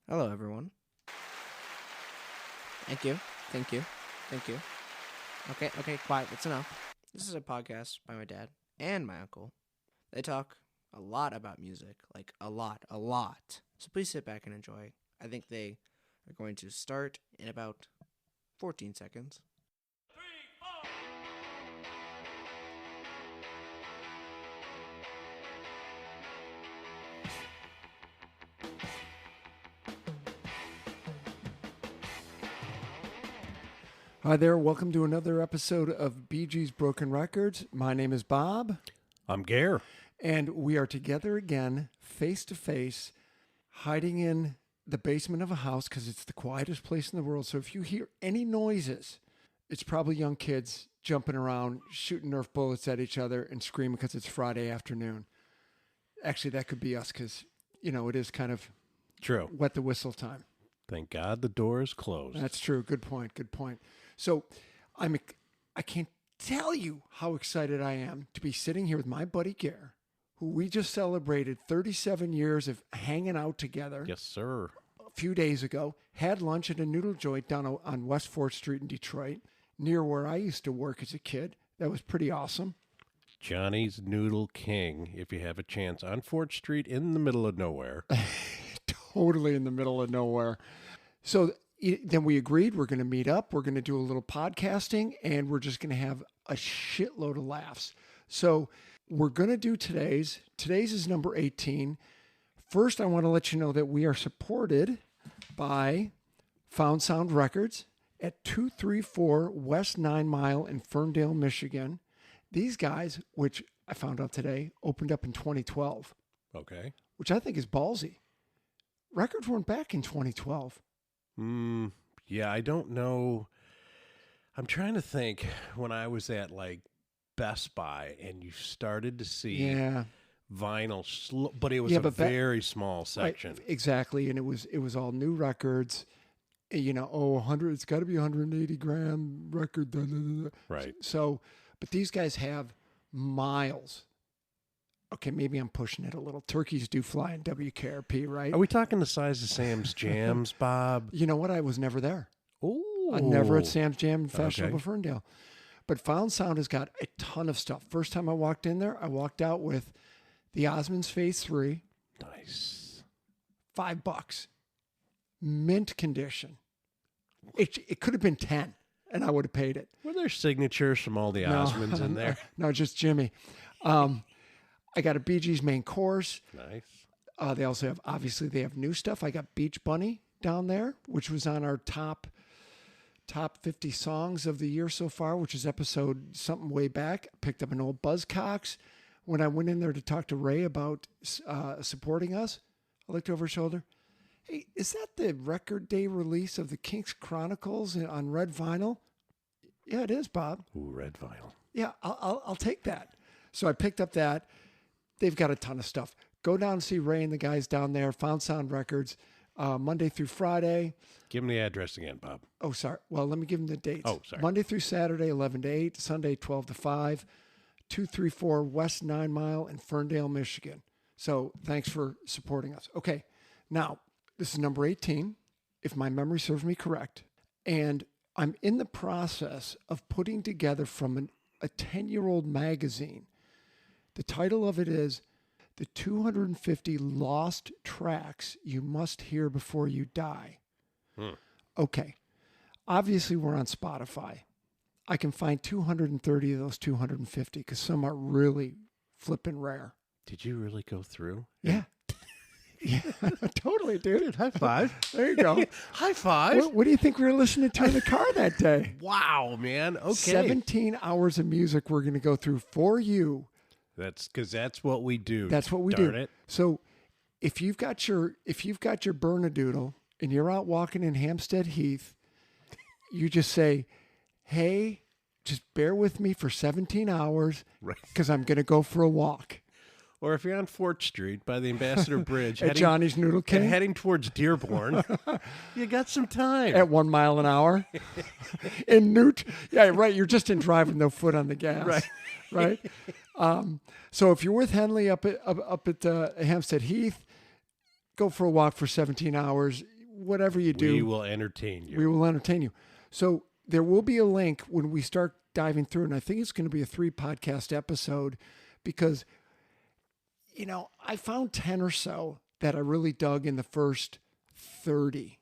Hello, everyone. Thank you. Thank you. Thank you. Okay, quiet. That's enough. This is a podcast by my dad and my uncle. They talk a lot about music, like a lot. So please sit back and enjoy. I think they are going to start in about 14 seconds. Hi there, welcome to another episode of BG's Broken Records. My name is Bob, I'm Gare. and we are together again, face to face, hiding in the basement of a house because it's the quietest place in the world. So if you hear any noises, it's probably young kids jumping around, shooting Nerf bullets at each other, and screaming because it's Friday afternoon. Actually, that could be us because, it is kind of True. wet the whistle time. Thank God the door is closed. That's true. Good point. So I can't tell you how excited I am to be sitting here with my buddy Gare, who we just celebrated 37 years of hanging out together Yes, sir. a few days ago. Had lunch at a noodle joint down on West 4th Street in Detroit, near where I used to work as a kid. That was pretty awesome. Johnny's Noodle King, if you have a chance, on 4th Street in the middle of nowhere. Totally in the middle of nowhere. So then we agreed we're going to meet up. We're going to do a little podcasting, and we're just going to have a shitload of laughs. So we're going to do today's. Today's is number 18. First, I want to let you know that we are supported by Found Sound Records at 234 West 9 Mile in Ferndale, Michigan. These guys, which I found out today, opened up in 2012, Okay. which I think is ballsy. Records weren't back in 2012. Yeah, I don't know. I'm trying to think when I was at like Best Buy and you started to see Yeah. vinyl, but it was Yeah, a but very small section. Right, exactly, and it was all new records. 100. It's got to be 180 gram record. Da, da, da, da. Right. So, but these guys have miles. Okay, maybe I'm pushing it a little. Turkeys do fly in WKRP, right? Are we talking the size of Sam's Jams, Bob? You know what? I was never there. Oh, I'm never at Sam's Jam Festival Okay. of Ferndale. But Found Sound has got a ton of stuff. First time I walked in there, I walked out with the Osmonds Phase 3, Nice. $5, mint condition. It could have been 10, and I would have paid it. Were there signatures from all the Osmonds in there? No, just Jimmy. I got a Bee Gees main course. Nice. They also have, obviously, they have new stuff. I got Beach Bunny down there, which was on our top 50 songs of the year so far, which is episode something way back. Picked up an old Buzzcocks. When I went in there to talk to Ray about supporting us, I looked over his shoulder. Hey, is that the record day release of the Kinks Chronicles on red vinyl? Yeah, it is, Bob. Ooh, red vinyl. Yeah, I'll take that. So I picked up that. They've got a ton of stuff. Go down and see Ray and the guys down there. Found Sound Records, Monday through Friday. Give him the address again, Bob. Oh, sorry. Well, let me give them the dates. Oh, sorry. Monday through Saturday, 11 to 8. Sunday, 12 to 5. 234 West 9 Mile in Ferndale, Michigan. So thanks for supporting us. Okay, now this is number 18, if my memory serves me correct. And I'm in the process of putting together from a 10-year-old magazine. The title of it is The 250 Lost Tracks You Must Hear Before You Die. Okay. Obviously, we're on Spotify. I can find 230 of those 250 because some are really flippin' rare. Did you really go through? Yeah. Yeah, totally, dude. High five. There you go. High five. What do you think we were listening to in the car that day? Wow, man. Okay. 17 hours of music we're going to go through for you. That's because that's what we do. That's what we Darn do. It. So if you've got your Bernedoodle and you're out walking in Hampstead Heath, you just say, "Hey, just bear with me for 17 hours Right. because I'm going to go for a walk." Or if you're on 4th Street by the Ambassador Bridge, At Johnny's Noodle King heading towards Dearborn, you got some time. at 1 mile an hour in Newt. Yeah, right. You're just in driving no foot on the gas. Right. So if you're with Henley up at Hampstead Heath, go for a walk for 17 hours. whatever you do, We will entertain you. we will entertain you. So there will be a link when we start diving through, and I think it's going to be a 3-podcast episode because, I found 10 or so that I really dug in the first 30.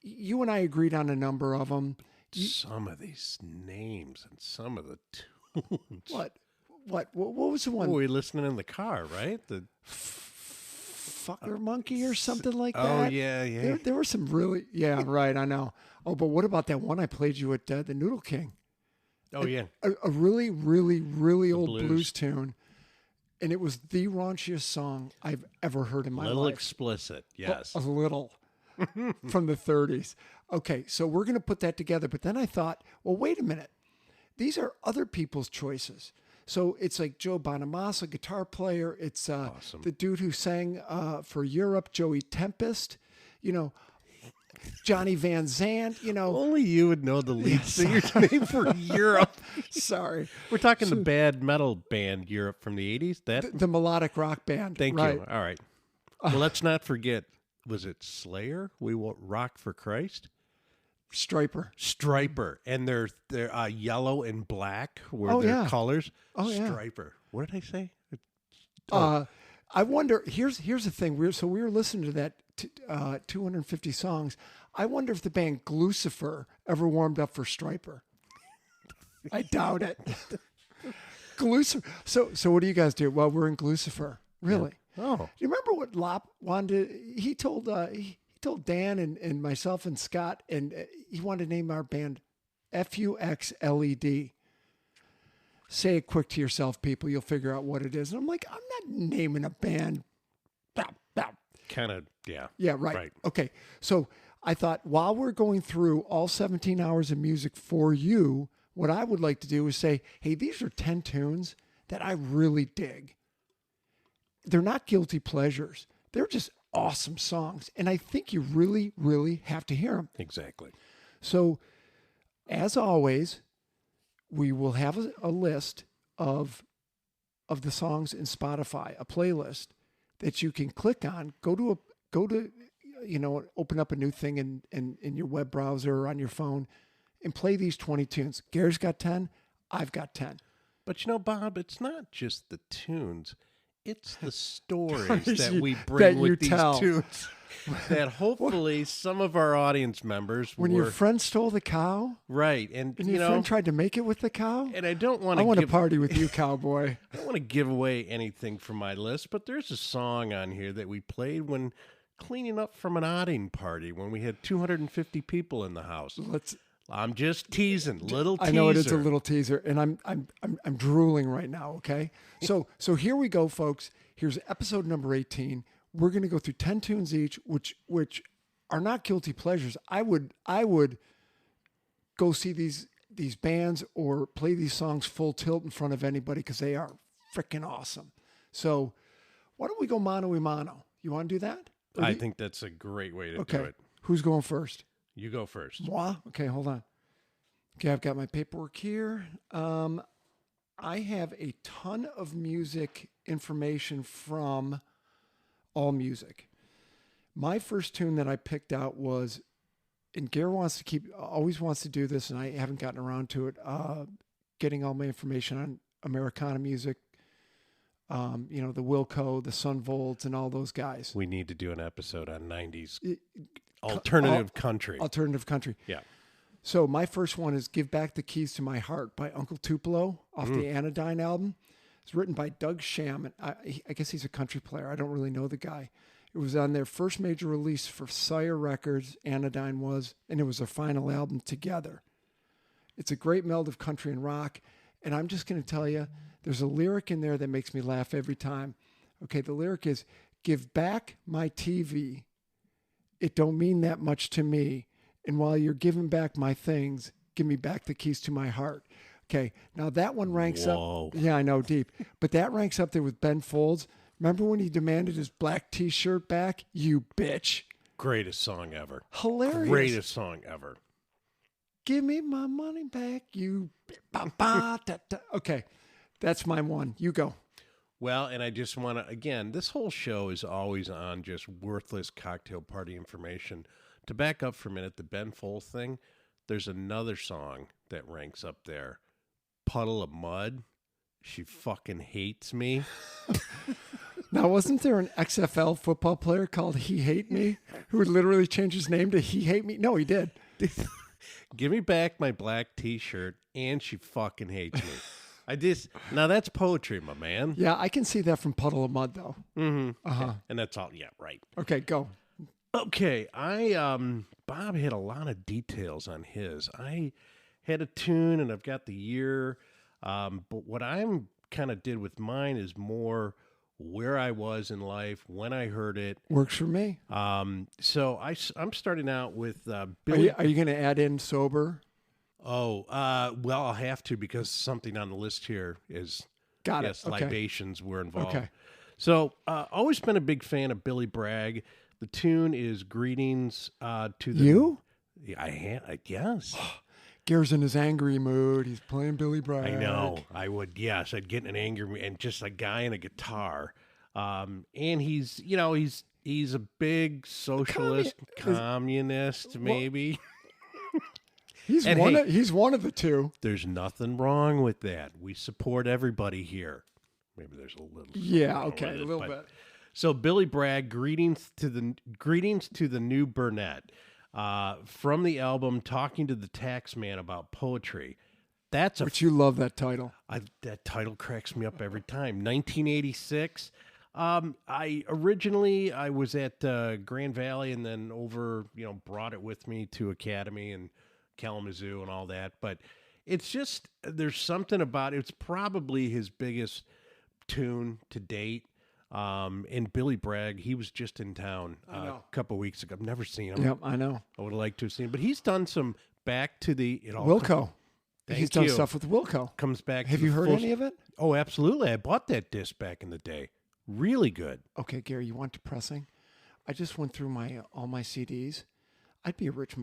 You and I agreed on a number of them. Some of these names and some of the tunes. What was the one? Oh, we listening in the car, right? The Fucker Monkey or something like that? Oh, yeah. There were some really, yeah, right, I know. Oh, but what about that one I played you at the Noodle King? Oh, yeah. A really, really, really old blues. blues tune. And it was the raunchiest song I've ever heard in my Little life. explicit, yes. A little. From the 30s. Okay, so we're going to put that together. But then I thought, well, wait a minute. These are other people's choices. So it's like Joe Bonamassa, guitar player. It's Awesome. the dude who sang for Europe, Joey Tempest. Johnny Van Zandt. Only you would know the lead singer's name for Europe. Sorry. We're talking the bad metal band Europe from the 80s. The melodic rock band. Thank right. you. All right. Well, let's not forget, was it Slayer? We Will Rock for Christ? Striper. And they're yellow and black were their colors. Oh, yeah. Striper. What did I say? I wonder, here's the thing. We were listening to that 250 songs. I wonder if the band Glucifer ever warmed up for Striper. I doubt it. Glucifer. So what do you guys do? Well, we're in Glucifer. Really? Yeah. Oh. Do you remember what Lop wanted? He told Dan and myself and Scott, and he wanted to name our band FUXLED. Say it quick to yourself, people. You'll figure out what it is. And I'm like, I'm not naming a band. Kind of, yeah. Yeah, right. Okay. So I thought while we're going through all 17 hours of music for you, what I would like to do is say, hey, these are 10 tunes that I really dig. They're not guilty pleasures. They're just awesome songs. And I think you really, really have to hear them. Exactly. So as always, we will have a list of the songs in Spotify, a playlist that you can click on, go to open up a new thing in your web browser or on your phone and play these 20 tunes. Gary's got 10. I've got 10. But Bob, it's not just the tunes. It's the stories that we that bring you with these tell. tunes that hopefully some of our audience members When your friend stole the cow, right, and your friend tried to make it with the cow, and I want to party with you, cowboy. I don't want to give away anything from my list, but there's a song on here that we played when cleaning up from an outing party when we had 250 people in the house. I'm just teasing, little teaser. I know it is a little teaser, and I'm drooling right now. Okay, so here we go, folks. Here's episode number 18. We're going to go through 10 tunes each, which are not guilty pleasures. I would go see these bands or play these songs full tilt in front of anybody because they are freaking awesome. So why don't we go mano a mano? You want to do that? I think that's a great way to do it. Who's going first? You go first. Moi? Okay, hold on. Okay, I've got my paperwork here. I have a ton of music information from All Music. My first tune that I picked out was, and Gary always wants to do this, and I haven't gotten around to it, getting all my information on Americana music, the Wilco, the Sun Volts, and all those guys. We need to do an episode on 90s alternative country. Yeah. So my first one is Give Back the Keys to My Heart by Uncle Tupelo off the Anodyne album. It's written by Doug Sham. And I guess he's a country player. I don't really know the guy. It was on their first major release for Sire Records, Anodyne was, and it was their final album together. It's a great meld of country and rock. And I'm just going to tell you, there's a lyric in there that makes me laugh every time. Okay, the lyric is, give back my TV. It don't mean that much to me. And while you're giving back my things, give me back the keys to my heart. Okay, now that one ranks up. Yeah, I know, deep. But that ranks up there with Ben Folds. Remember when he demanded his black T-shirt back? You bitch. Greatest song ever. Hilarious. Greatest song ever. Give me my money back, you. Okay, that's my one. You go. Well, and I just want to, again, this whole show is always on just worthless cocktail party information. to back up for a minute, the Ben Folds thing, there's another song that ranks up there. Puddle of Mud. She fucking hates me. Now, wasn't there an XFL football player called He Hate Me who would literally change his name to He Hate Me? No, he did. Give me back my black T-shirt, and she fucking hates me. Now that's poetry, my man. Yeah, I can see that from Puddle of Mud, though. Mm-hmm. Uh-huh. And that's all. Yeah, right. Okay, go. Okay, Bob had a lot of details on his. I had a tune, and I've got the year. But what I'm kind of did with mine is more where I was in life when I heard it. Works for me. So I'm starting out with Billy. Are you going to add in sober? Oh, well, I'll have to because something on the list here is Got yes, it. Okay. libations were involved. Okay. So always been a big fan of Billy Bragg. The tune is "Greetings to the." You? Yeah, I guess. Gare's in his angry mood. He's playing Billy Bragg. I know. I would. Yes, I'd get in an anger and just a guy and a guitar. And he's a big socialist, communist, maybe. He's one of the two. There's nothing wrong with that. We support everybody here. Maybe there's a little. Yeah. Okay. A little bit. So Billy Bragg, greetings to the new Burnett, from the album "Talking to the Taxman About Poetry." But you love that title. That title cracks me up every time. 1986. I was at Grand Valley and then brought it with me to Academy and Kalamazoo and all that. But it's just there's something about it. It's probably his biggest tune to date. And Billy Bragg, he was just in town a couple of weeks ago. I've never seen him. Yep, I know. I would have liked to have seen him. But he's done some back to the... Wilco. He's done stuff with Wilco. Comes back. Have you heard any of it? Oh, absolutely. I bought that disc back in the day. Really good. Okay, Gary, you want depressing? I just went through all my CDs. I'd be a rich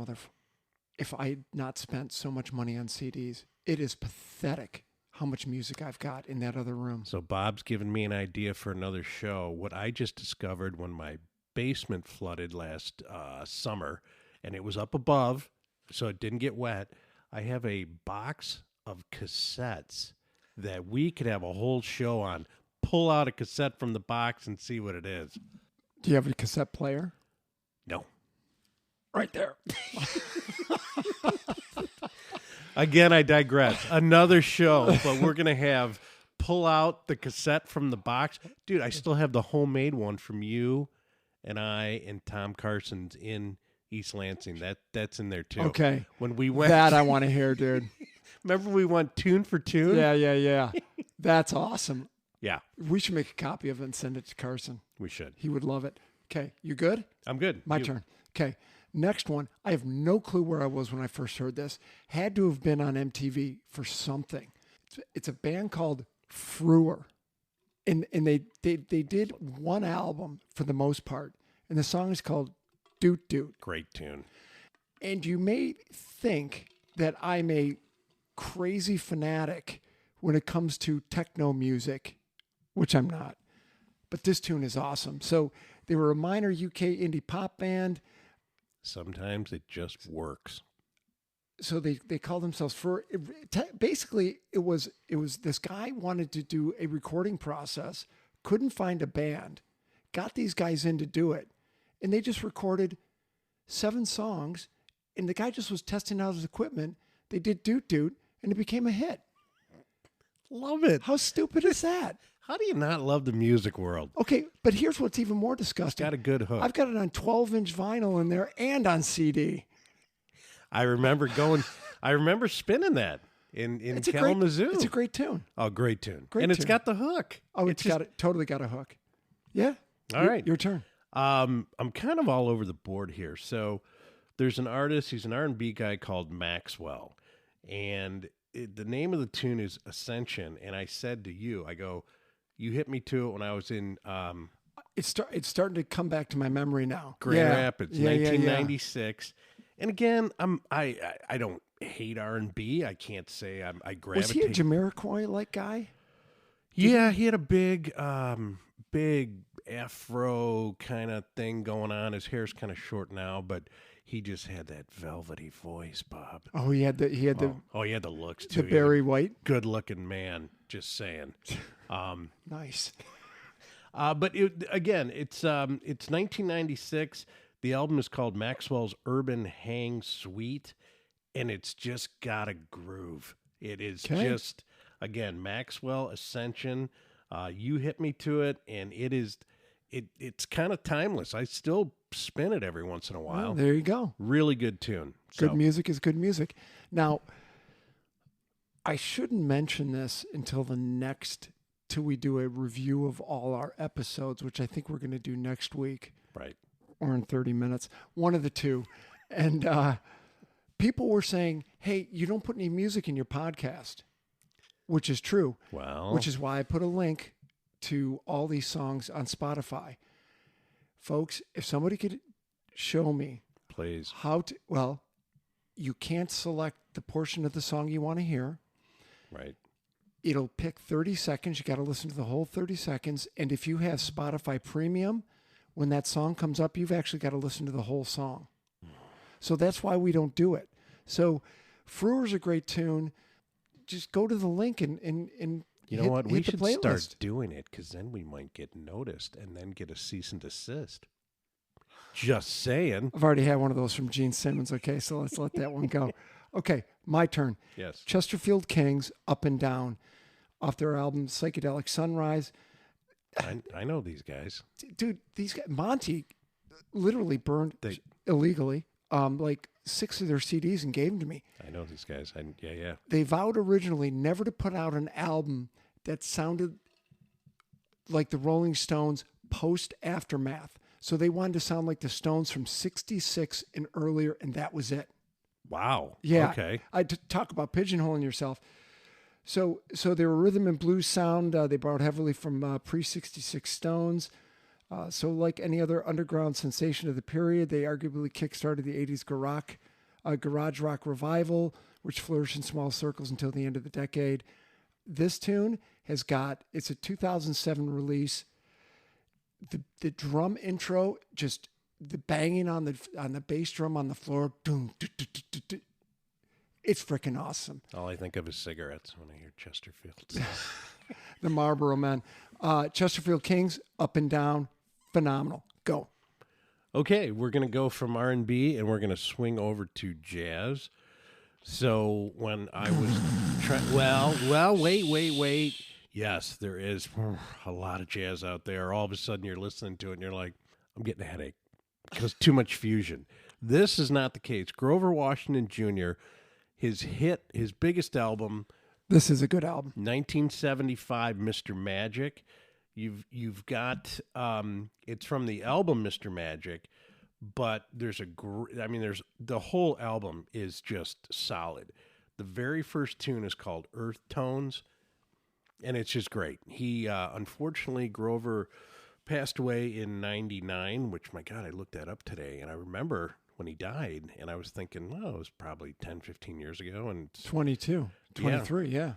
if I had not spent so much money on CDs. It is pathetic how much music I've got in that other room. So Bob's given me an idea for another show. What I just discovered when my basement flooded last summer, and it was up above, so it didn't get wet. I have a box of cassettes that we could have a whole show on. Pull out a cassette from the box and see what it is. Do you have a cassette player? No. Right there. Again, I digress. Another show, but we're going to pull out the cassette from the box. Dude, I still have the homemade one from you and I and Tom Carson's in East Lansing. That's in there too. Okay. When we went... That I want to hear, dude. Remember we went tune for tune? Yeah. That's awesome. Yeah. We should make a copy of it and send it to Carson. We should. He would love it. Okay. You good? I'm good. My turn. Okay. Next one. I have no clue where I was when I first heard this. Had to have been on MTV for something. It's a band called Frewer. And they did one album for the most part. And the song is called Doot Doot. Great tune. And you may think that I'm a crazy fanatic when it comes to techno music, which I'm not. But this tune is awesome. So they were a minor UK indie pop band. Sometimes it just works. So they call themselves basically it was this guy wanted to do a recording process, couldn't find a band, got these guys in to do it, and they just recorded 7 songs, and the guy just was testing out his equipment. They did Doot Doot, and it became a hit. Love it. How stupid is that? How do you not love the music world? Okay, but here's what's even more disgusting. Got a good hook. I've got it on 12-inch vinyl in there and on CD. I remember spinning that in Kalamazoo. It's a great tune. Oh, great tune. Great and it's tune. got the hook. Oh, totally got a hook. Yeah. All right. Your turn. I'm kind of all over the board here. So there's an artist, he's an R&B guy called Maxwell. And the name of the tune is Ascension. And I said to you, I go, you hit me to it when I was in... It's starting to come back to my memory now. Grand Rapids, 1996. Yeah. And again, I don't hate R&B. I can't say I gravitate. Was he a Jamiroquai-like guy? Yeah, he had a big afro kind of thing going on. His hair's kind of short now, but he just had that velvety voice, Bob. Oh, he had the he had the looks too. The Barry White, good-looking man. Just saying. Nice. But it's 1996. The album is called Maxwell's Urban Hang Suite, and it's just got a groove. It is just, again, Maxwell Ascension. You hit me to it, and it's kind of timeless. I still spin it every once in a while. Well, there you go. Really good tune. Good music is good music. Now, I shouldn't mention this until we do a review of all our episodes, which I think we're going to do next week. Right. Or in 30 minutes. One of the two. And people were saying, hey, you don't put any music in your podcast, which is true. Well. Which is why I put a link to all these songs on Spotify. Folks, if somebody could show me. Please. You can't select the portion of the song you want to hear. Right. It'll pick 30 seconds. You got to listen to the whole 30 seconds. And if you have Spotify Premium, when that song comes up, you've actually got to listen to the whole song. So that's why we don't do it. So Frewer's a great tune. Just go to the link and you know what? We should start doing it, because then we might get noticed and then get a cease and desist. Just saying. I've already had one of those from Gene Simmons. Okay, so let's let that one go. Okay, my turn. Yes. Chesterfield Kings, Up and Down, off their album Psychedelic Sunrise. I know these guys. Dude, these guys, Monty literally burned illegally like 6 of their CDs and gave them to me. I know these guys. Yeah. They vowed originally never to put out an album that sounded like the Rolling Stones post-Aftermath. So they wanted to sound like the Stones from 66 and earlier, and that was it. Wow. Yeah. Okay. I talk about pigeonholing yourself. So they were rhythm and blues sound. They borrowed heavily from pre-66 Stones. So like any other underground sensation of the period, they arguably kickstarted the 80s garage rock revival, which flourished in small circles until the end of the decade. This tune it's a 2007 release. The drum intro, just the banging on the bass drum on the floor, it's freaking awesome. All I think of is cigarettes when I hear Chesterfield. The Marlboro Men. Chesterfield Kings, Up and Down, phenomenal. Go. Okay, we're going to go from R&B and we're going to swing over to jazz. So when I was wait. Yes, there is a lot of jazz out there. All of a sudden you're listening to it and you're like, I'm getting a headache because too much fusion. This is not the case. Grover Washington Jr., his biggest album. This is a good album. 1975, Mr. Magic. You've got it's from the album Mr. Magic, but there's the whole album is just solid. The very first tune is called Earth Tones, and it's just great. He unfortunately, Grover passed away in 99, which, my God, I looked that up today, and I remember when he died, and I was thinking, well, it was probably 10, 15 years ago. And 22, 23, yeah.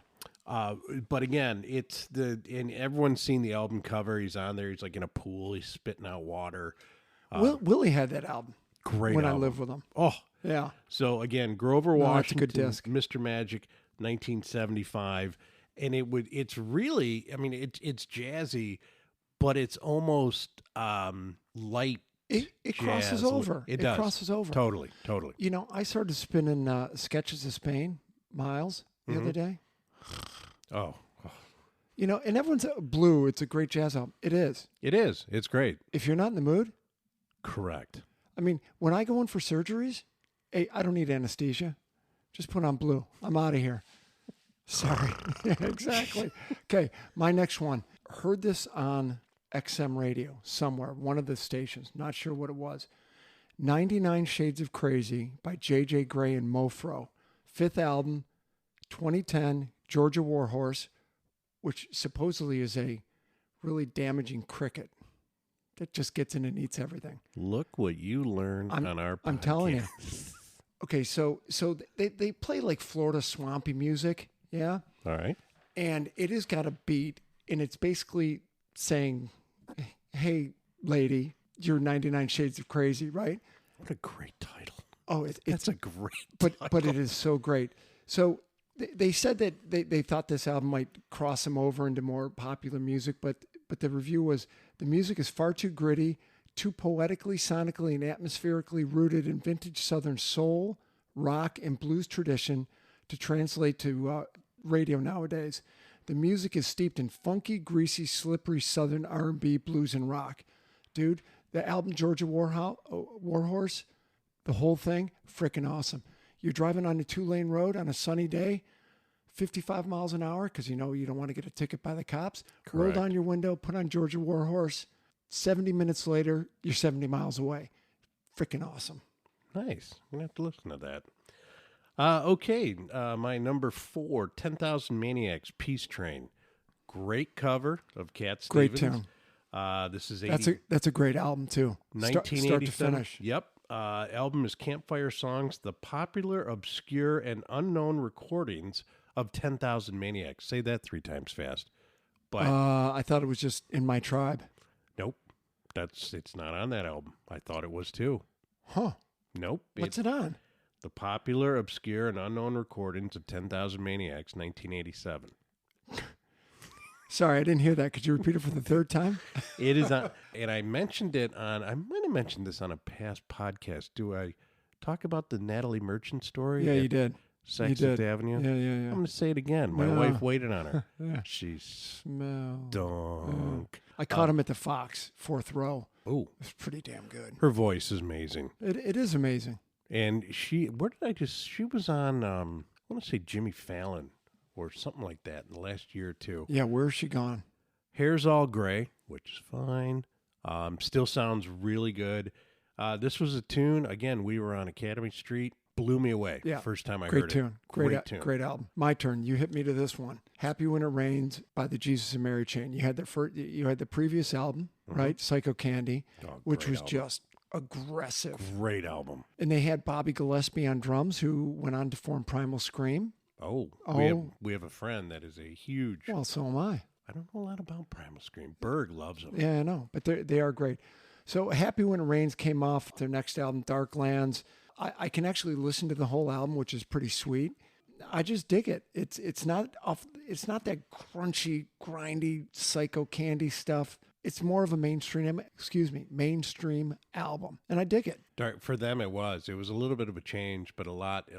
But again, and everyone's seen the album cover. He's on there. He's like in a pool. He's spitting out water. Willie had that album. Great when album. I lived with him. Oh, yeah. So again, Grover Washington, that's a good disc. Mr. Magic, 1975, and it's really, it's jazzy, but it's almost light. It crosses over. It does. Crosses over. Totally. You know, I started spinning Sketches of Spain, Miles, the other day. Oh. You know, and everyone's Blue. It's a great jazz album. It is. It is. It's great. If you're not in the mood. Correct. I mean, when I go in for surgeries, hey, I don't need anesthesia. Just put on Blue. I'm out of here. Sorry. Yeah, exactly. Okay, my next one. Heard this on XM radio somewhere, one of the stations. Not sure what it was. 99 Shades of Crazy by J.J. Grey and Mofro. 5th album, 2010, Georgia Warhorse, which supposedly is a really damaging cricket that just gets in and eats everything. Look what you learned on our podcast. I'm telling you. Okay, so they play like Florida swampy music, yeah? All right. And it has got a beat, and it's basically saying, hey, lady, you're 99 Shades of Crazy, right? What a great title. Oh, That's a great but title. it is so great. So they said that they thought this album might cross them over into more popular music, but the review was the music is far too gritty, too poetically, sonically, and atmospherically rooted in vintage Southern soul, rock, and blues tradition to translate to radio nowadays. The music is steeped in funky, greasy, slippery Southern R&B, blues, and rock. Dude, the album Georgia Warhorse, the whole thing, freaking awesome. You're driving on a 2-lane road on a sunny day, 55 miles an hour, because you know you don't want to get a ticket by the cops. Correct. Roll down your window, put on Georgia Warhorse. 70 minutes later, you're 70 miles away. Freaking awesome. Nice. I'm going to have to listen to that. Okay, my number 4, 10,000 Maniacs, Peace Train. Great cover of Cat Stevens. Great tune. This is 80, That's a great album, too. 1987. Start to finish. Yep. Album is Campfire Songs, the popular, obscure, and unknown recordings of 10,000 Maniacs. Say that 3 times fast. But I thought it was just In My Tribe. nope, it's not on that album. I thought it was too. Huh. Nope. What's it on? The popular, obscure, and unknown recordings of 10,000 Maniacs, 1987. Sorry, I didn't hear that. Could you repeat it for the third time? It is on, and I mentioned it on, I might have mentioned this on a past podcast. Do I talk about the Natalie Merchant story? Yeah, at you did. Sixth Avenue? Yeah. I'm going to say it again. My Yeah. wife waited on her. Yeah. She Smell. stunk. I caught him at the Fox, 4th row. Oh, It was pretty damn good. her voice is amazing. It is amazing. And she was on, I want to say Jimmy Fallon or something like that in the last year or two. Yeah, where's she gone? Hair's all gray, which is fine. Still sounds really good. This was a tune. Again, we were on Academy Street. Blew me away. Yeah. First time I Great heard tune. it. Great tune. Great album. My turn. You hit me to this one. Happy When It Rains by the Jesus and Mary Chain. You had the previous album, right? Psycho Candy, Oh, which great was album. just aggressive. Great album. And they had Bobby Gillespie on drums, who went on to form Primal Scream. Oh, Oh. We have a friend that is a huge. Well, so am I. I don't know a lot about Primal Scream. Berg loves them. Yeah, I know, but they are great. So Happy When It Rains came off their next album, Darklands. I can actually listen to the whole album, which is pretty sweet. I just dig it. It's not that crunchy, grindy, Psycho Candy stuff. It's more of a mainstream album, and I dig it. For them, it was. It was a little bit of a change, but a lot.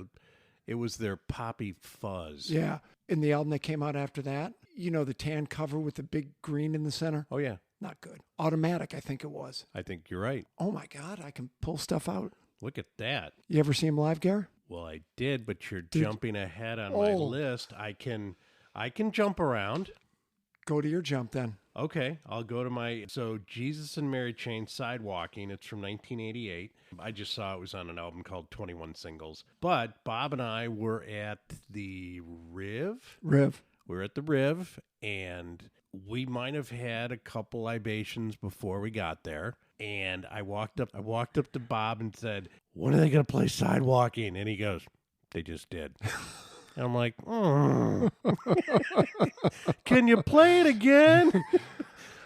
It was their poppy fuzz. Yeah. In the album that came out after that, the tan cover with the big green in the center. Oh yeah. Not good. Automatic, I think it was. I think you're right. Oh my God, I can pull stuff out. Look at that. You ever see him live, Gare? Well, I did, but you're jumping ahead on my list. I can jump around. Go to your jump then. Okay, I'll go to so Jesus and Mary Chain, Sidewalking. It's from 1988. I just saw it was on an album called 21 Singles. But Bob and I were at the Riv. We were at the Riv, and we might have had a couple libations before we got there. And I walked up to Bob and said, "When are they going to play Sidewalking?" And he goes, "They just did." And I'm like, "Can you play it again?"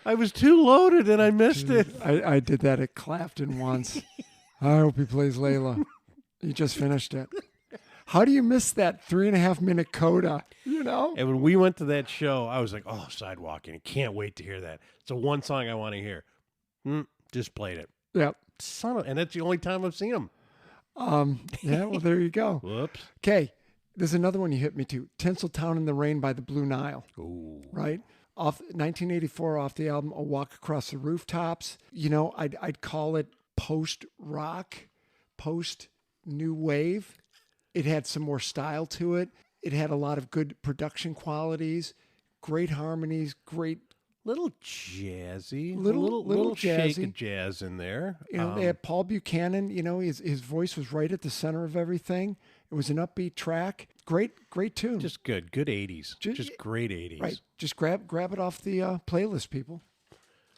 I was too loaded and I missed it. I did that at Clapton once. I hope he plays Layla. He just finished it. How do you miss that 3.5 minute coda? And when we went to that show, I was like, "Oh, Sidewalking! I can't wait to hear that. It's the one song I want to hear." Just played it. Yep. And that's the only time I've seen him. Yeah. Well, there you go. Whoops. Okay. There's another one you hit me to. Tinseltown in the Rain by the Blue Nile. Ooh. Right? Off 1984, off the album A Walk Across the Rooftops. I'd call it post-rock, post-new wave. It had some more style to it. It had a lot of good production qualities, great harmonies, great... Little jazzy. Little shake jazzy. of jazz in there. They had Paul Buchanan. His voice was right at the center of everything. It was an upbeat track. Great tune. Just good 80s. Just great 80s. Right. Just grab it off the playlist, people.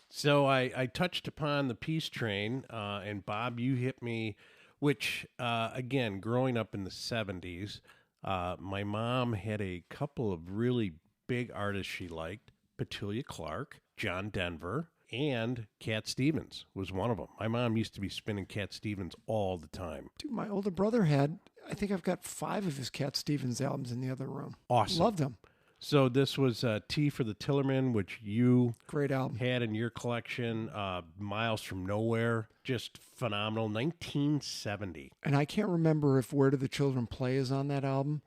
So I touched upon the Peace Train, and Bob, you hit me, which, again, growing up in the 70s, my mom had a couple of really big artists she liked. Petulia Clark, John Denver, And Cat Stevens was one of them. My mom used to be spinning Cat Stevens all the time. Dude, my older brother I think I've got 5 of his Cat Stevens albums in the other room. Awesome. Loved them. So this was Tea for the Tillerman, which you Great album. had in your collection. Miles from Nowhere, just phenomenal. 1970. And I can't remember if Where Do the Children Play is on that album,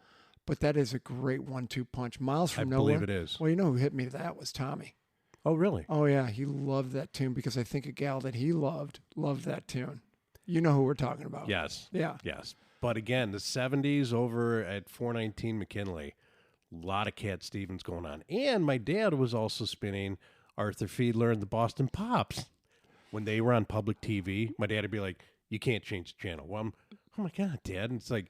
but that is a great 1-2 punch. Miles from Nowhere. I believe it is. Well, you know who hit me to that was Tommy. Oh, really? Oh, yeah. He loved that tune because I think a gal that he loved that tune. You know who we're talking about. Yes. Yeah. Yes. But again, the 70s over at 419 McKinley, a lot of Cat Stevens going on. And my dad was also spinning Arthur Fiedler and the Boston Pops. When they were on public TV, my dad would be like, you can't change the channel. Well, oh my God, Dad. And it's like,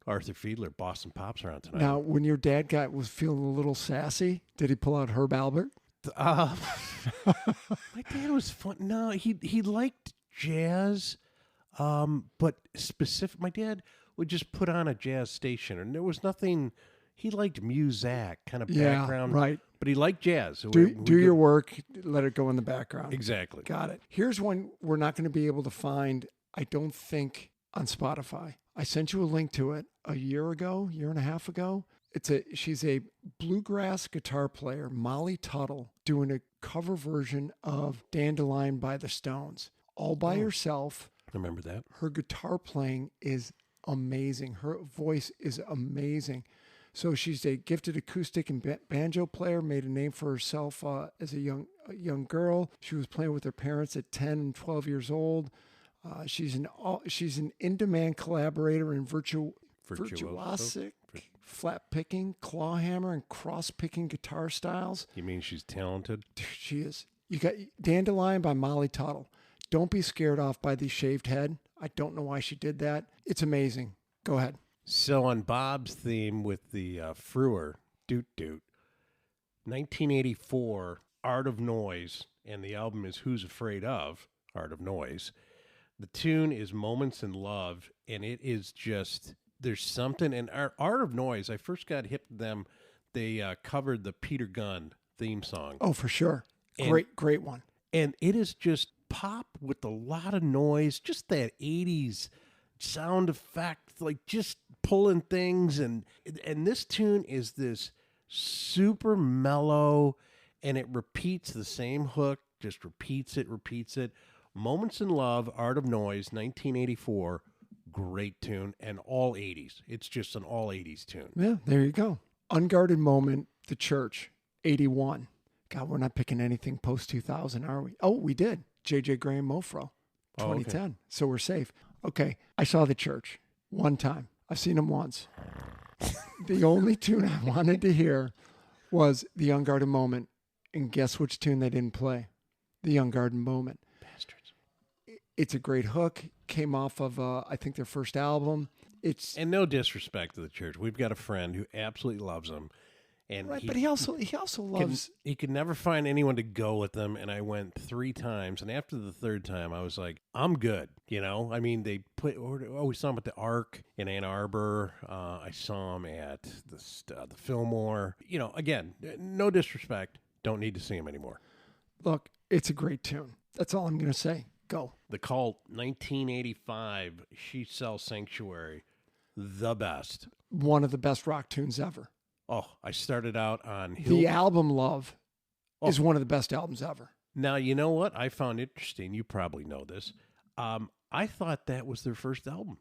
Arthur Fiedler, Boston Pops are on tonight. Now, when your dad was feeling a little sassy, did he pull out Herb Alpert? My dad was fun. No, he liked jazz, but specific. My dad would just put on a jazz station, and there was nothing. He liked Muzak kind of background, right? But he liked jazz. So do your work, let it go in the background. Exactly. Got it. Here's one we're not going to be able to find, I don't think, on Spotify. I sent you a link to it a year and a half ago. She's a bluegrass guitar player, Molly Tuttle, doing a cover version of Dandelion by the Stones, all by herself. Remember that? Her guitar playing is amazing. Her voice is amazing. So she's a gifted acoustic and banjo player, made a name for herself as a young girl. She was playing with her parents at 10 and 12 years old. She's an in-demand collaborator in virtuosic, flat-picking, claw-hammer, and cross-picking guitar styles. You mean she's talented? She is. You got Dandelion by Molly Tuttle. Don't be scared off by the shaved head. I don't know why she did that. It's amazing. Go ahead. So on Bob's theme with the Frewer, Doot Doot, 1984, Art of Noise, and the album is Who's Afraid Of, Art of Noise. The tune is Moments in Love, and it is just, there's something, and Art of Noise, I first got hip to them, they covered the Peter Gunn theme song. Oh, for sure. Great one. And it is just pop with a lot of noise, just that 80s sound effect, like just pulling things, and this tune is this super mellow, and it repeats the same hook, just repeats it. Moments in Love, Art of Noise, 1984, great tune, and all 80s. It's just an all 80s tune. Yeah, there you go. Unguarded Moment, The Church, 81. God, we're not picking anything post-2000, are we? Oh, we did. J.J. Graham Mofro, 2010. Okay. So we're safe. Okay, I saw The Church one time. I've seen them once. The only tune I wanted to hear was The Unguarded Moment. And guess which tune they didn't play? The Unguarded Moment. Bastards. It's a great hook. Came off of, I think, their first album. And no disrespect to The Church. We've got a friend who absolutely loves them. And right, but he also loves. He could never find anyone to go with them, and I went 3 times. And after the 3rd time, I was like, "I'm good." You know, I mean, they put. We saw him at the Arc in Ann Arbor. I saw him at the Fillmore. You know, again, no disrespect. Don't need to see him anymore. Look, it's a great tune. That's all I'm going to say. Go. The Cult, 1985. She Sells Sanctuary, the best. One of the best rock tunes ever. Oh, I started out on the album Love is one of the best albums ever. Now, you know what I found interesting? You probably know this. I thought that was their first album.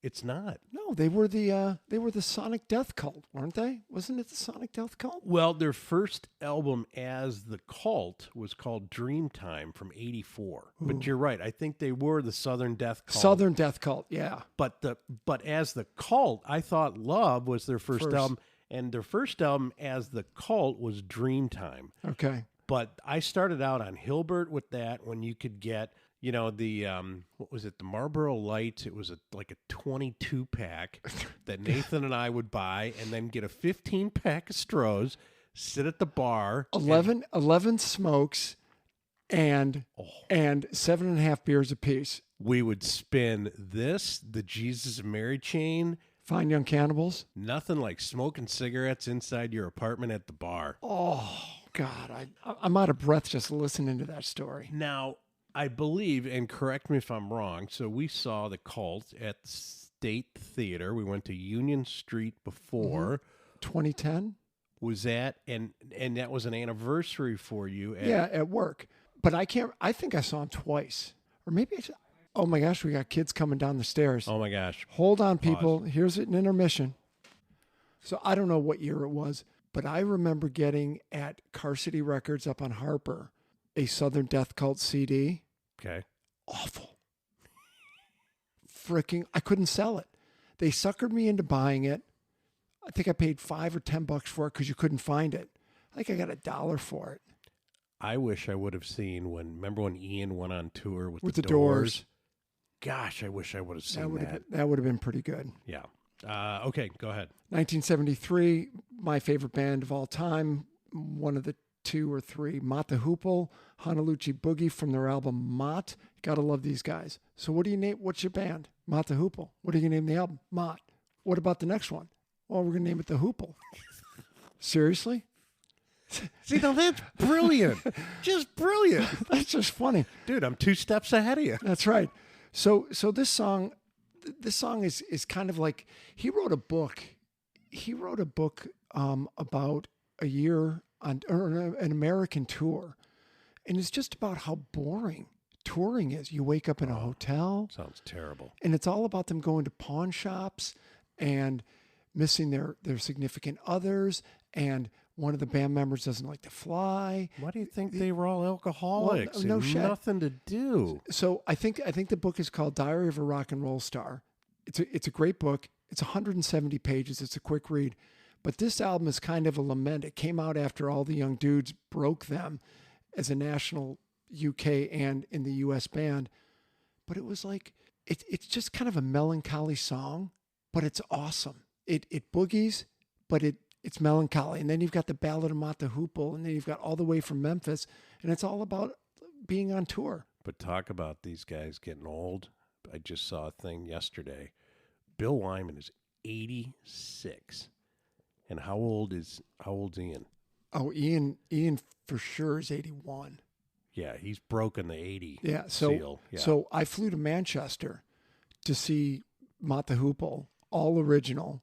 It's not. No, they were the Sonic Death Cult, weren't they? Wasn't it the Sonic Death Cult? Well, their first album as the Cult was called Dreamtime from 84. Ooh. But you're right. I think they were the Southern Death Cult. Southern Death Cult, yeah. But as the Cult, I thought Love was their first album. And their first album as the Cult was Dreamtime. Okay. But I started out on Hilbert with that when you could get, you know, the, what was it, the Marlboro Lights. It was like a 22-pack that Nathan and I would buy and then get a 15-pack of Strohs, sit at the bar. 11 smokes and 7.5 beers apiece. We would spin this, the Jesus and Mary chain. Fine Young Cannibals. Nothing like smoking cigarettes inside your apartment at the bar. Oh, God, I'm out of breath just listening to that story. Now, I believe, and correct me if I'm wrong, so we saw the Cult at the State Theater. We went to Union Street before. 2010? Was that, and that was an anniversary for you? Yeah, at work. But I think I saw him twice. Or maybe oh my gosh, we got kids coming down the stairs. Oh my gosh. Hold on, people. Here's an intermission. So I don't know what year it was, but I remember getting at Car City Records up on Harper a Southern Death Cult CD. Okay. Awful. Freaking, I couldn't sell it. They suckered me into buying it. I think I paid $5 or $10 for it because you couldn't find it. I think I got $1 for it. I wish I would have seen remember when Ian went on tour with the Doors? Gosh, I wish I would have seen that. That would have been pretty good. Yeah. Okay, go ahead. 1973, my favorite band of all time, one of the 2 or 3, Mott the Hoople, Honolulu Boogie from their album Mott. Gotta love these guys. So what do you name? What's your band? Mott the Hoople. What are you gonna name the album? Mott. What about the next one? Well, we're gonna name it the Hoople. Seriously? See, now that's brilliant. Just brilliant. That's just funny. Dude, I'm 2 steps ahead of you. That's right. So this song is kind of like, he wrote a book. He wrote a book about a year on an American tour. And it's just about how boring touring is. You wake up in a hotel. Sounds terrible. And it's all about them going to pawn shops and missing their significant others, and one of the band members doesn't like to fly. Why do you think they were all alcoholics? Well, no and shit. Nothing to do. So I think the book is called Diary of a Rock and Roll Star. It's a great book. It's 170 pages. It's a quick read. But this album is kind of a lament. It came out after all the young dudes broke them as a national UK and in the US band. But it was like, it's just kind of a melancholy song, but it's awesome. It boogies, but it's melancholy. And then you've got the Ballad of Mott the Hoople, and then you've got All the Way from Memphis, and it's all about being on tour. But talk about these guys getting old. I just saw a thing yesterday. Bill Wyman is 86. And how old's Ian? Oh, Ian for sure is 81. Yeah, he's broken the 80 seal. Yeah. So I flew to Manchester to see Mott the Hoople, all original,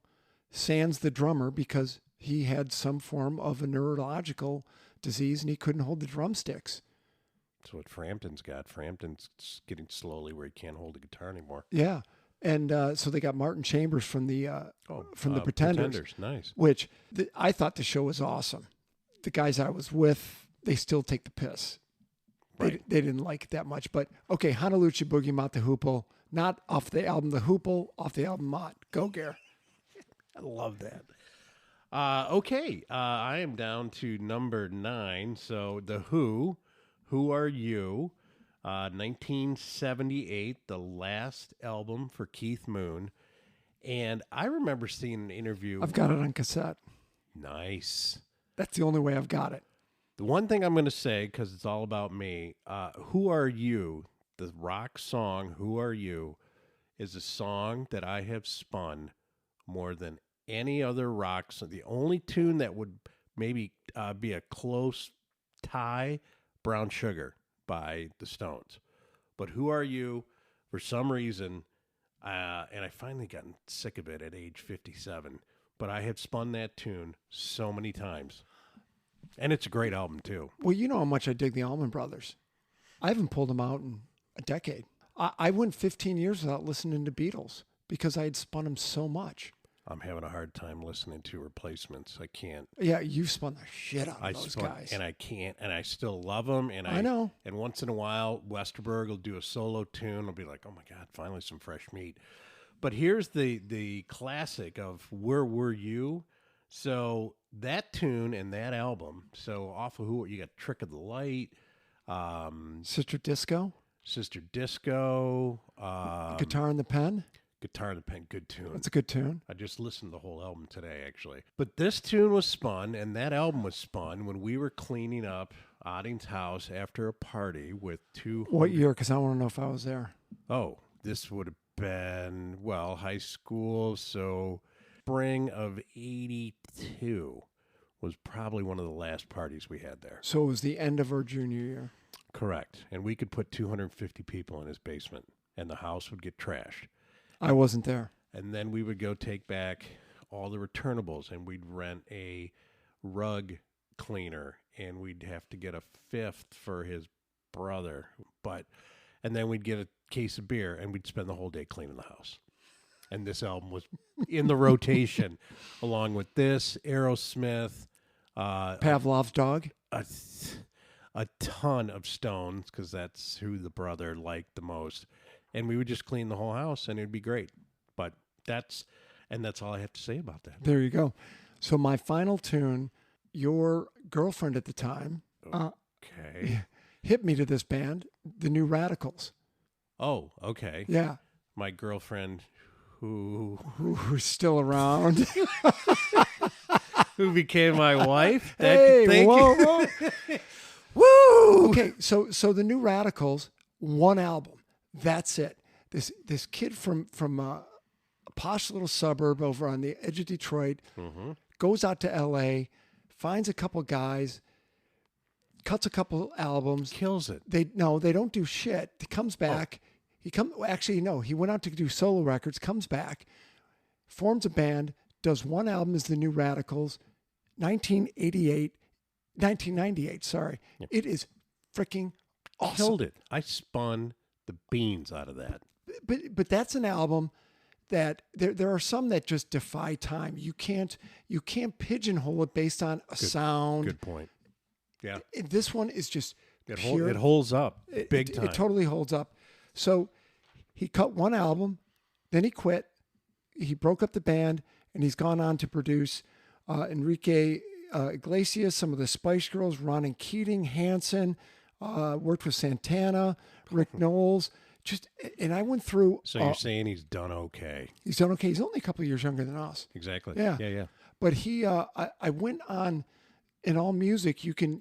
sans the drummer, because he had some form of a neurological disease and he couldn't hold the drumsticks. That's what Frampton's got. Frampton's getting slowly where he can't hold the guitar anymore. Yeah. And so they got Martin Chambers from the Pretenders. Nice. Which I thought the show was awesome. The guys I was with, they still take the piss. Right. They didn't like it that much. But okay, Honolulu Boogie, Mott the Hoople, not off the album The Hoople, off the album Mott. Go, Gare. I love that. Okay, I am down to number 9. So The Who Are You? 1978, the last album for Keith Moon. And I remember seeing an interview. I've got it on cassette. Nice. That's the only way I've got it. The one thing I'm going to say, because it's all about me, Who Are You? The rock song, Who Are You? Is a song that I have spun more than any other rock song. The only tune that would maybe be a close tie, Brown Sugar by the Stones. But Who Are You? For some reason, and I finally gotten sick of it at age 57, but I have spun that tune so many times. And it's a great album, too. Well, you know how much I dig the Allman Brothers. I haven't pulled them out in a decade. I went 15 years without listening to Beatles because I had spun them so much. I'm having a hard time listening to Replacements. I can't. Yeah, you spun the shit out of those guys. And I can't, and I still love them. And I know. And once in a while, Westerberg will do a solo tune. I'll be like, oh my God, finally some fresh meat. But here's the classic of Where Were You? So that tune and that album, so off of Who, you got Trick of the Light. Sister Disco. Guitar in the Pen. Guitar in the Pen, good tune. That's a good tune. I just listened to the whole album today, actually. But this tune was spun, and that album was spun when we were cleaning up Odding's house after a party with 200... What year? Because I want to know if I was there. Oh, this would have been, high school, so spring of 82, was probably one of the last parties we had there. So it was the end of our junior year. Correct. And we could put 250 people in his basement, and the house would get trashed. I wasn't there. And then we would go take back all the returnables, and we'd rent a rug cleaner, and we'd have to get a fifth for his brother. And then we'd get a case of beer, and we'd spend the whole day cleaning the house. And this album was in the rotation, along with this, Aerosmith, Pavlov's Dog. A ton of Stones, because that's who the brother liked the most. And we would just clean the whole house, and it'd be great. But that's all I have to say about that. There you go. So my final tune, your girlfriend at the time hit me to this band, the New Radicals. Oh, okay. Yeah. My girlfriend who's still around. Who became my wife. Hey, whoa. Woo! Okay, so the New Radicals, one album. That's it. This kid from a posh little suburb over on the edge of Detroit goes out to L.A., finds a couple guys, cuts a couple albums, kills it. They don't do shit. He comes back. He went out to do solo records. Comes back, forms a band, does one album as the New Radicals, 1998. Sorry, yep. It is freaking awesome. Killed it. I spun the beans out of that. But that's an album that there are some that just defy time. You can't pigeonhole it based on a sound. Good point. Yeah. This one is just it holds up big time. It totally holds up. So he cut one album, then he quit. He broke up the band, and he's gone on to produce Enrique Iglesias, some of the Spice Girls, Ron and Keating, Hanson, worked with Santana, Rick Knowles. And I went through. So you're saying he's done okay? He's done okay. He's only a couple of years younger than us. Exactly. Yeah. But he, I went on in All Music. You can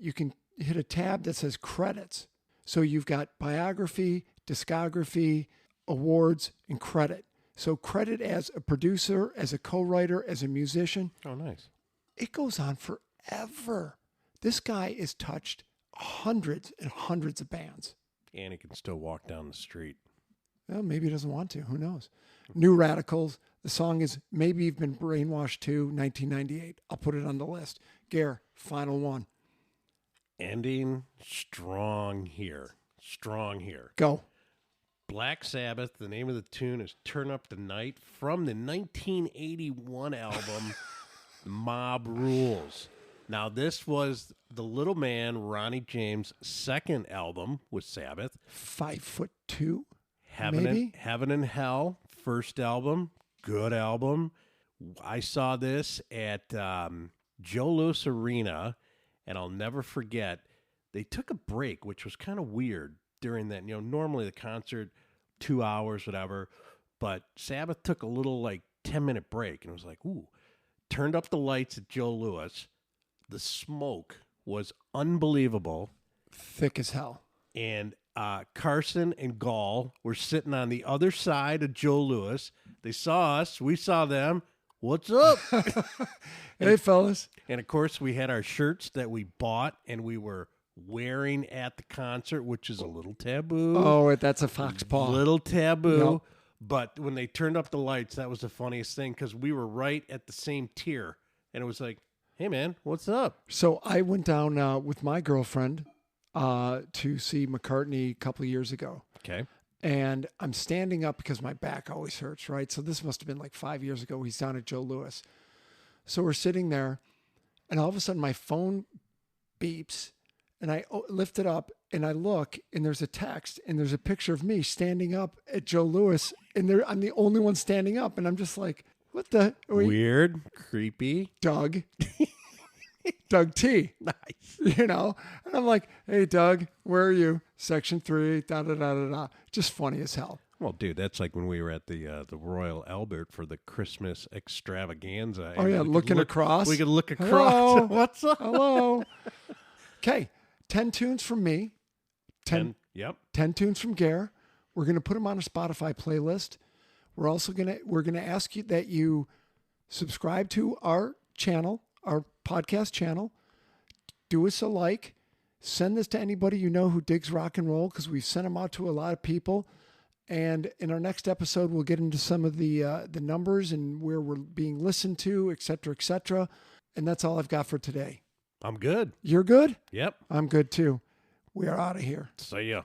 hit a tab that says credits. So you've got biography, discography, awards, and credit. So credit as a producer, as a co-writer, as a musician. Oh, nice. It goes on forever. This guy has touched hundreds and hundreds of bands. And he can still walk down the street. Well, maybe he doesn't want to. Who knows? New Radicals. The song is Maybe You've Been Brainwashed Too, 1998. I'll put it on the list. Gare, final one. Ending strong here. Go. Black Sabbath. The name of the tune is Turn Up the Night from the 1981 album Mob Rules. Now, this was the little man, Ronnie James' second album with Sabbath. 5'2", Heaven and Hell, first album, good album. I saw this at Joe Louis Arena, and I'll never forget, they took a break, which was kind of weird during that. Normally the concert, 2 hours, whatever, but Sabbath took a little 10-minute break, and it was like, ooh, turned up the lights at Joe Louis. The smoke was unbelievable. Thick as hell. And Carson and Gall were sitting on the other side of Joe Louis. They saw us. We saw them. What's up? Hey, fellas. And, of course, we had our shirts that we bought and we were wearing at the concert, which is a little taboo. Oh, that's a fox paw. Little taboo. Yep. But when they turned up the lights, that was the funniest thing because we were right at the same tier. And it was like, hey, man, what's up? So I went down with my girlfriend to see McCartney a couple of years ago. Okay. And I'm standing up because my back always hurts, right? So this must have been 5 years ago. He's down at Joe Louis. So we're sitting there, and all of a sudden my phone beeps, and I lift it up, and I look, and there's a text, and there's a picture of me standing up at Joe Louis, and I'm the only one standing up, and I'm just like, what the? Weird, creepy. Doug. Doug T. Nice. And I'm like, hey, Doug, where are you? Section 3, da-da-da-da-da. Just funny as hell. Well, dude, that's like when we were at the Royal Albert for the Christmas extravaganza. Oh, yeah, looking across. We could look across. Hello. What's up? Hello. Okay, 10 tunes from me. 10. Yep. 10 tunes from Gare. We're going to put them on a Spotify playlist. We're also going to ask you that you subscribe to our channel our podcast channel. Do us a like. Send this to anybody you know who digs rock and roll, because we've sent them out to a lot of people. And in our next episode, we'll get into some of the numbers and where we're being listened to, et cetera, et cetera. And that's all I've got for today. I'm good. You're good? Yep. I'm good too. We are out of here. See ya.